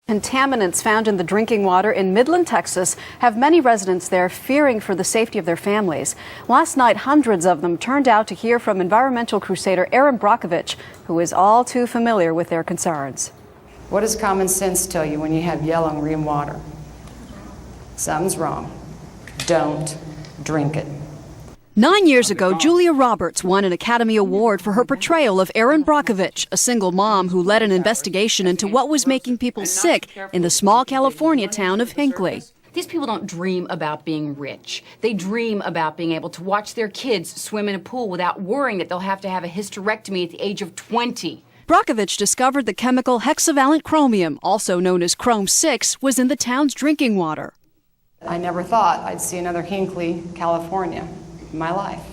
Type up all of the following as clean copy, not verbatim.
Contaminants found in the drinking water in Midland, Texas, have many residents there fearing for the safety of their families. Last night, hundreds of them turned out to hear from environmental crusader Erin Brockovich, who is all too familiar with their concerns. What does common sense tell you when you have yellow and green water? Something's wrong. Don't drink it. 9 years ago, Julia Roberts won an Academy Award for her portrayal of Erin Brockovich, a single mom who led an investigation into what was making people sick in the small California town of Hinckley. These people don't dream about being rich. They dream about being able to watch their kids swim in a pool without worrying that they'll have to have a hysterectomy at the age of 20. Brockovich discovered the chemical hexavalent chromium, also known as Chrome-6, was in the town's drinking water. I never thought I'd see another Hinckley, California in my life.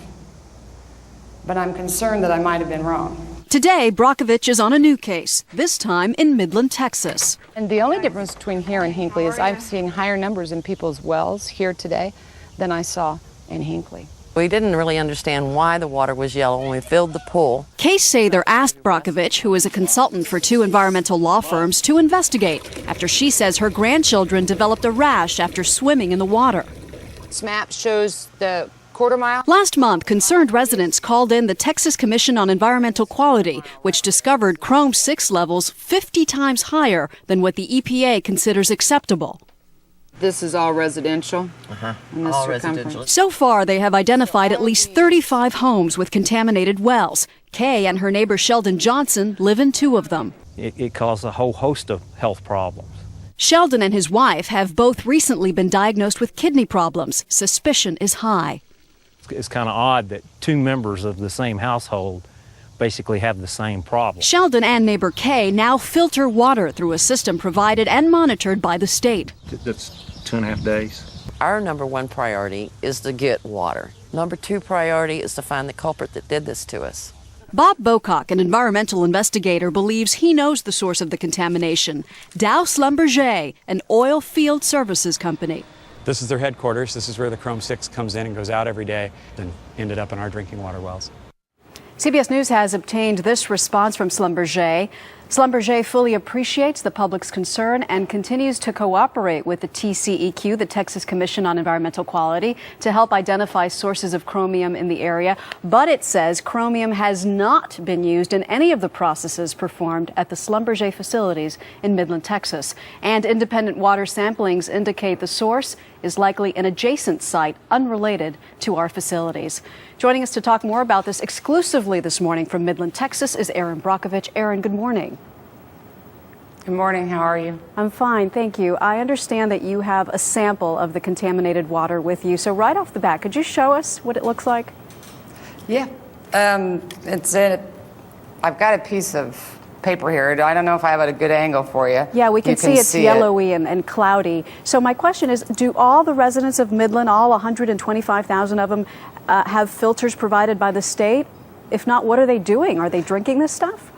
But I'm concerned that I might have been wrong. Today, Brockovich is on a new case, this time in Midland, Texas. And the only difference between here and Hinckley is I'm seeing higher numbers in people's wells here today than I saw in Hinckley. We didn't really understand why the water was yellow when we filled the pool. Case Sather asked Brockovich, who is a consultant for 2 environmental law firms, to investigate after she says her grandchildren developed a rash after swimming in the water. This map shows the quarter-mile. Last month, concerned residents called in the Texas Commission on Environmental Quality, which discovered Chrome-6 levels 50 times higher than what the EPA considers acceptable. This is all residential. All residential. So far, they have identified at least 35 homes with contaminated wells. Kay and her neighbor Sheldon Johnson live in 2 of them. It caused a whole host of health problems. Sheldon and his wife have both recently been diagnosed with kidney problems. Suspicion is high. It's kind of odd that 2 members of the same household basically have the same problem. Sheldon and neighbor Kay now filter water through a system provided and monitored by the state. That's 2.5 days. Our number 1 priority is to get water. Number 2 priority is to find the culprit that did this to us. Bob Bocock, an environmental investigator, believes he knows the source of the contamination. Dow Schlumberger, an oil field services company. This is their headquarters. This is where the Chrome-6 comes in and goes out every day and ended up in our drinking water wells. CBS News has obtained this response from Schlumberger. Schlumberger fully appreciates the public's concern and continues to cooperate with the TCEQ, the Texas Commission on Environmental Quality, to help identify sources of chromium in the area. But it says chromium has not been used in any of the processes performed at the Schlumberger facilities in Midland, Texas. And independent water samplings indicate the source is likely an adjacent site unrelated to our facilities. Joining us to talk more about this exclusively this morning from Midland, Texas, is Erin Brockovich. Erin, good morning. Good morning. How are you? I'm fine, thank you. I understand that you have a sample of the contaminated water with you. So right off the bat, could you show us what it looks like? Yeah. I've got a piece of paper here. I don't know if I have a good angle for you. Yeah, we can see it's yellowy and cloudy. So my question is, do all the residents of Midland, all 125,000 of them, have filters provided by the state? If not, what are they doing? Are they drinking this stuff?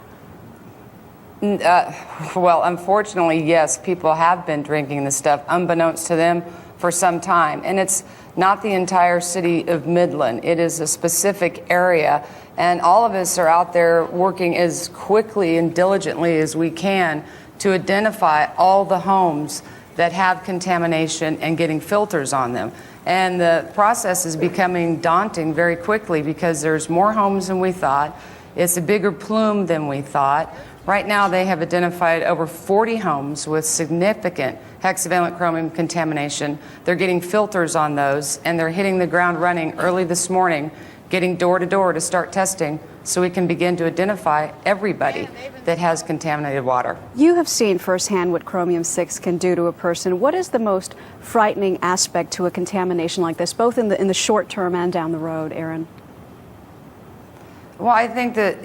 Well, unfortunately, yes, people have been drinking this stuff unbeknownst to them for some time. And it's not the entire city of Midland. It is a specific area. And all of us are out there working as quickly and diligently as we can to identify all the homes that have contamination and getting filters on them. And the process is becoming daunting very quickly because there's more homes than we thought. It's a bigger plume than we thought. Right now, they have identified over 40 homes with significant hexavalent chromium contamination. They're getting filters on those, and they're hitting the ground running early this morning, getting door to door to start testing so we can begin to identify everybody that has contaminated water. You have seen firsthand what chromium-6 can do to a person. What is the most frightening aspect to a contamination like this, both in the short term and down the road, Erin? Well, I think that,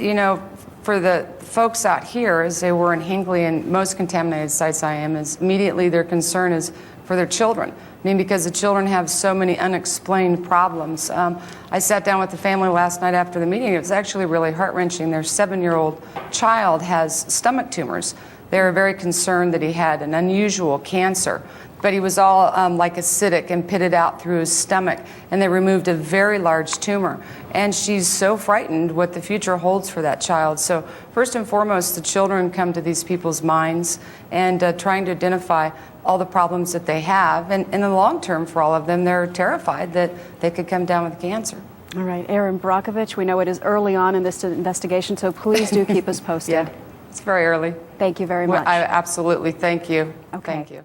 for the folks out here, as they were in Hinckley and most contaminated sites I am, is immediately their concern is for their children. Because the children have so many unexplained problems. I sat down with the family last night after the meeting. It was actually really heart-wrenching. Their 7-year-old child has stomach tumors They were very concerned that he had an unusual cancer, but he was all like acidic and pitted out through his stomach, and they removed a very large tumor. And she's so frightened what the future holds for that child. So first and foremost, the children come to these people's minds and trying to identify all the problems that they have. And in the long term, for all of them, they're terrified that they could come down with cancer. All right, Erin Brockovich, we know it is early on in this investigation, so please do keep us posted. Yeah, it's very early. Thank you very much. I absolutely thank you. Okay. Thank you.